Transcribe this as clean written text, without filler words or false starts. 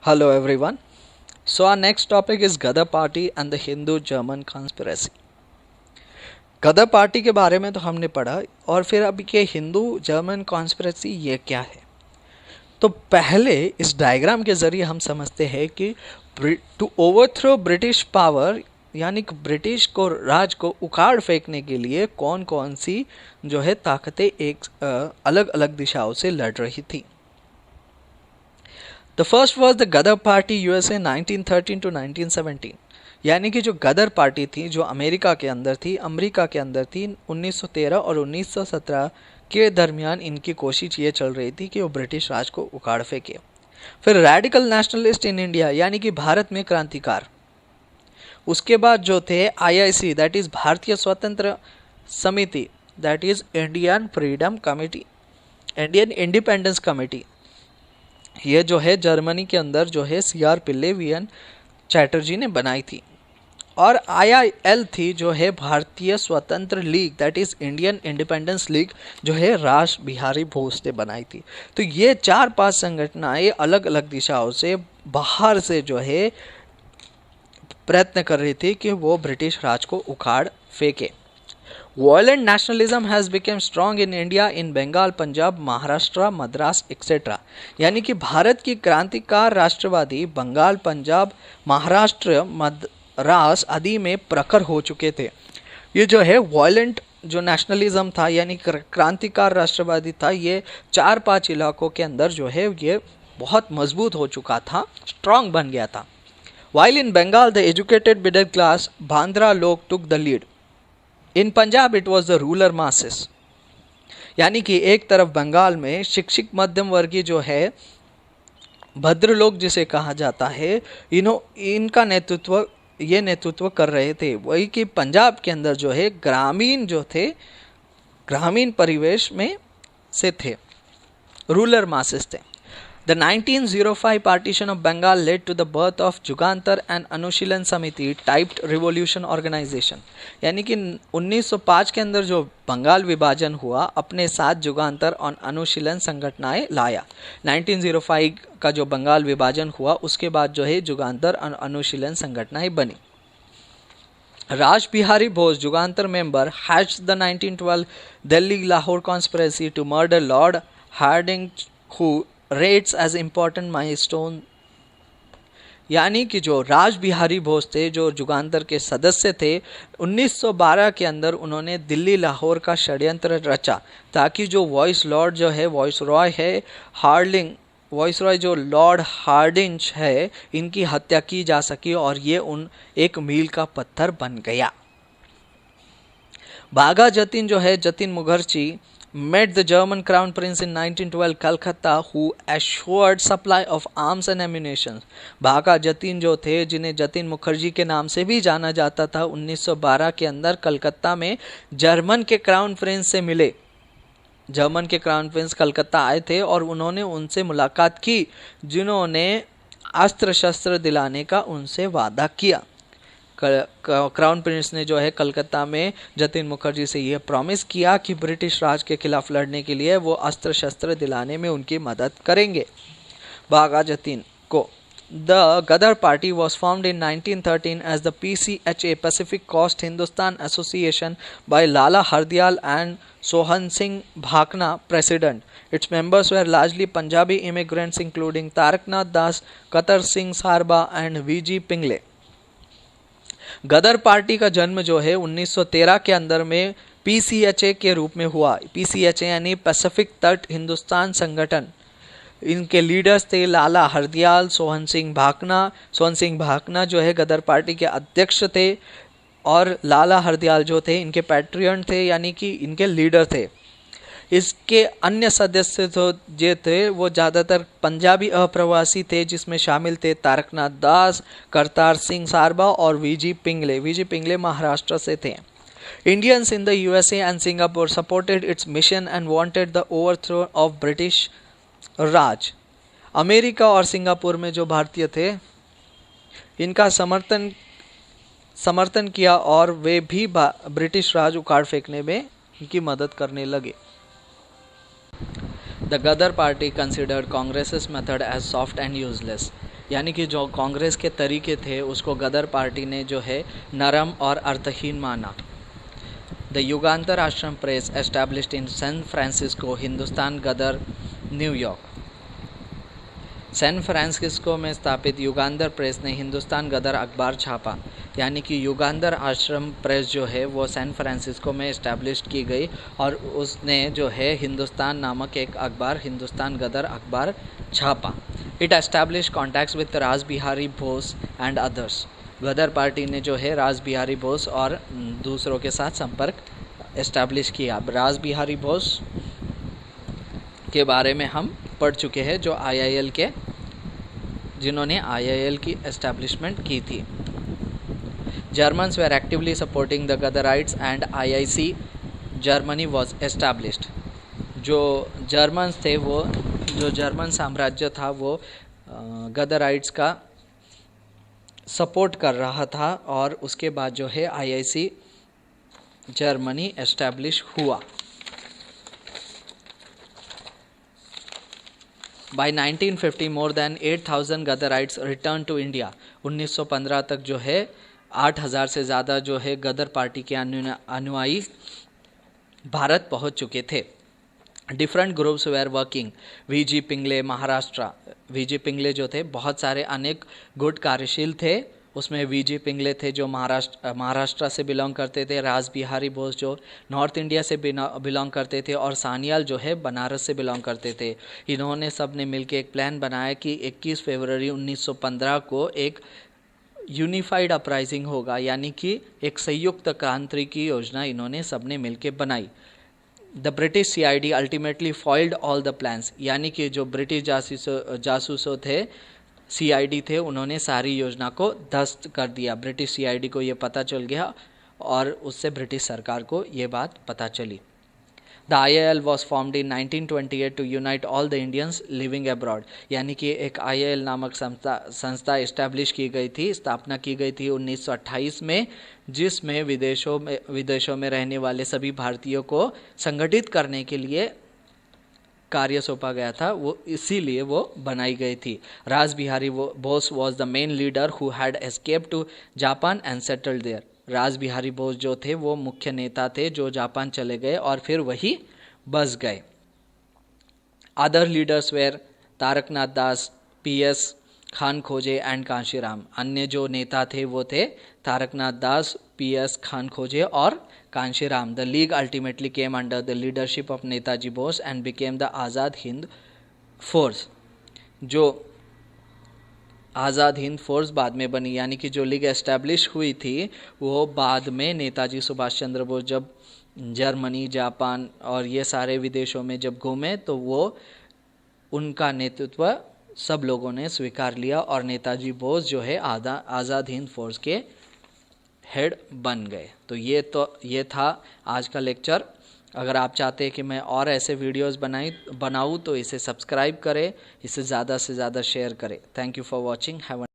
Hello everyone. So our next topic is Ghadar Party and the Hindu-German conspiracy. Ghadar party के बारे में तो हमने पढ़ा और फिर अब ये हिंदू जर्मन कॉन्स्पिरेसी ये क्या है। तो पहले इस डायग्राम के ज़रिए हम समझते हैं कि टू ओवरथ्रो ब्रिटिश पावर यानी कि ब्रिटिश को राज को उखाड़ फेंकने के लिए कौन कौन सी जो है ताकतें एक अलग अलग दिशाओं से लड़ रही थी। The first was the Ghadar party USA 1913 to 1917, यानी कि जो गदर पार्टी थी जो अमेरिका के अंदर थी 1913 और 1917 के दरमियान इनकी कोशिश ये चल रही थी कि वो ब्रिटिश राज को उखाड़ फेंके। फिर रेडिकल नेशनलिस्ट इन इंडिया यानी कि भारत में क्रांतिकार। उसके बाद जो थे आईआईसी दैट इज़ भारतीय स्वतंत्र समिति that is Indian freedom committee, Indian independence committee. ये जो है जर्मनी के अंदर जो है सीआर पिल्ले वीएन चैटर्जी ने बनाई थी। और आईआईएल थी जो है भारतीय स्वतंत्र league that is Indian independence league जो है रास बिहारी बोस ने बनाई थी। तो ये 4-5 संगठनाएं अलग अलग दिशाओं से बाहर से जो है प्रयत्न कर रही थी कि वो ब्रिटिश राज को उखाड़ फेंके। Violent nationalism has become strong in India in Bengal, Punjab, Maharashtra, Madras etcetera, यानी कि भारत की क्रांतिकार राष्ट्रवादी बंगाल, पंजाब, महाराष्ट्र, मद्रास आदि में प्रखर हो चुके थे। ये जो है वॉयलेंट जो नेशनलिज्म था यानी क्रांतिकार राष्ट्रवादी था, ये 4-5 इलाकों के अंदर जो है ये बहुत मजबूत हो चुका था, स्ट्रांग बन गया था। While in Bengal the educated middle class Bandra लोग took the lead. In Punjab it was the ruler masses, यानी कि एक तरफ बंगाल में शिक्षित मध्यम वर्गीय जो है भद्र लोग जिसे कहा जाता है इनका नेतृत्व कर रहे थे। वही कि पंजाब के अंदर जो है ग्रामीण जो थे ग्रामीण परिवेश में से थे, रूलर मासेस थे। The 1905 partition of Bengal led to the birth of Jugantar and Anushilan Samiti typed revolution organization, यानी कि 1905 के अंदर जो बंगाल विभाजन हुआ अपने साथ जुगांतर और अनुशीलन संगठनाएं लाया। 1905 का जो बंगाल विभाजन हुआ उसके बाद जो है जुगांतर और अनुशीलन संगठनाएं बनी। Raj Bihari Bose Jugantar member hatched the 1912 Delhi Lahore conspiracy to murder Lord Hardinge who rates as important milestone, यानी कि जो राज बिहारी बोस थे जो जुगांतर के सदस्य थे 1912 के अंदर उन्होंने दिल्ली लाहौर का षड्यंत्र रचा ताकि जो वॉइस लॉर्ड जो है वॉइसरॉय जो लॉर्ड हार्डिंज है इनकी हत्या की जा सकी और ये एक मील का पत्थर बन गया। बाघा जतीन जो है Jatin Mukherjee met the German Crown Prince in 1912 Calcutta who assured supply of arms and ammunition. बाघा जतीन जो थे जिन्हें जतीन मुखर्जी के नाम से भी जाना जाता था 1912 के अंदर कलकत्ता में जर्मन के क्राउन प्रिंस से मिले। जर्मन के क्राउन प्रिंस कलकत्ता आए थे और उन्होंने उनसे मुलाकात की जिन्होंने अस्त्र शस्त्र दिलाने का उनसे वादा किया। क्राउन प्रिंस ने जो है कलकत्ता में जतीन मुखर्जी से यह प्रॉमिस किया कि ब्रिटिश राज के खिलाफ लड़ने के लिए वो अस्त्र शस्त्र दिलाने में उनकी मदद करेंगे बाघा जतीन को। The Ghadar party was formed in 1913 as the PCHA Pacific Coast Hindustan association by Lala Hardayal and Sohan Singh Bhakna president. Its members were largely Punjabi immigrants including Taraknath Das, Kartar Singh Sarabha and VG Pingle. Ghadar party का जन्म जो है 1913 के अंदर में PCHA के रूप में हुआ। PCHA यानी पैसिफिक तट हिंदुस्तान संगठन। इनके लीडर्स थे लाला हरदयाल, सोहन सिंह भाकना जो है गदर पार्टी के अध्यक्ष थे और लाला हरदयाल जो थे इनके पैट्रियन थे यानी कि इनके लीडर थे। इसके अन्य सदस्य जो थे वो ज़्यादातर पंजाबी अप्रवासी थे जिसमें शामिल थे तारकनाथ दास, करतार सिंह सारबा और VG पिंगले महाराष्ट्र से थे। Indians in the USA and Singapore supported it's mission and wanted the overthrow of British Raj. America और सिंगापुर में जो भारतीय थे इनका समर्थन किया और वे भी ब्रिटिश राज उखाड़ फेंकने में इनकी मदद करने लगे। The Ghadar party considered Congress's method as soft and useless. यानी कि जो कांग्रेस के तरीके थे उसको गदर पार्टी ने जो है नरम और अर्थहीन माना। The Yugantar Ashram press established in San Francisco, Hindustan Ghadar, New York. San Francisco में स्थापित युगांतर प्रेस ने हिंदुस्तान गदर अखबार छापा। यानी कि युगांतर आश्रम प्रेस जो है वो सैन फ्रांसिस्को में इस्टेब्लिश की गई और उसने जो है हिंदुस्तान नामक एक अखबार, हिंदुस्तान गदर अखबार छापा। It establish contacts with Ras Bihari Bose and others. Ghadar party ने जो है रास बिहारी बोस और दूसरों के साथ संपर्क इस्टेब्लिश किया। अब रास बिहारी बोस के बारे में हम पढ़ चुके हैं, जो जिन्होंने आईआईएल की एस्टैब्लिशमेंट की थी। Germans were actively supporting the Gadarites and IIC Germany was established। जो जर्मन्स थे वो, जो जर्मन साम्राज्य था वो गदराइट्स का सपोर्ट कर रहा था और उसके बाद जो है IIC जर्मनी एस्टैब्लिश हुआ। By 1950 more than 8,000 Ghadarites return to India. 1915 तक जो है 8,000 से ज़्यादा जो है गदर पार्टी के अनुयायी भारत पहुंच चुके थे। Different groups were working. VG Pingle Maharashtra, VG Pingle जो थे बहुत सारे अनेक गुट कार्यशील थे, उसमें वीजी पिंगले थे जो महाराष्ट्र से बिलोंग करते थे, रास बिहारी बोस जो नॉर्थ इंडिया से बिलोंग करते थे और सान्याल जो है बनारस से बिलोंग करते थे। इन्होंने सब ने मिलकर एक प्लान बनाया कि 21 फरवरी 1915 को एक यूनिफाइड अपराइजिंग होगा, यानी कि एक संयुक्त क्रांति की योजना इन्होंने सबने मिलकर बनाई। The British CID ultimately foiled all the plans. यानी कि जो ब्रिटिश जासूसों थे, सीआईडी थे, उन्होंने सारी योजना को ध्वस्त कर दिया। ब्रिटिश सीआईडी को ये पता चल गया और उससे ब्रिटिश सरकार को ये बात पता चली। The IIL was formed in 1928 to unite all the Indians living abroad। यानी कि एक IIL नामक संस्था इस्टेब्लिश की गई थी, स्थापना की गई थी 1928 में, जिसमें विदेशों में रहने वाले सभी भारतीयों को संगठित करने के लिए कार्य सौंपा गया था, वो इसीलिए वो बनाई गई थी। Ras Bihari Bose was the main leader who had escaped to Japan and settled there. Ras Bihari Bose जो थे वो मुख्य नेता थे जो जापान चले गए और फिर वही बस गए। Other leaders were Taraknath Das, PS Khankhoje and Kanshiram. अन्य जो नेता थे वो थे तारकनाथ दास, PS खान खोजे और Kanshiram. The league ultimately came under the leadership of Netaji Bose and became the Azad Hind force. जो आज़ाद हिंद फोर्स बाद में बनी, यानी कि जो लीग एस्टैब्लिश हुई थी वो बाद में नेताजी सुभाष चंद्र बोस जब जर्मनी, जापान और ये सारे विदेशों में जब घूमे तो वो उनका नेतृत्व सब लोगों ने स्वीकार लिया और नेताजी बोस जो है आज़ाद हिंद फोर्स के हेड बन गए। तो ये था आज का लेक्चर। अगर आप चाहते हैं कि मैं और ऐसे वीडियोस बनाऊं तो इसे सब्सक्राइब करें, इसे ज़्यादा से ज़्यादा शेयर करें। Thank you for watching. Have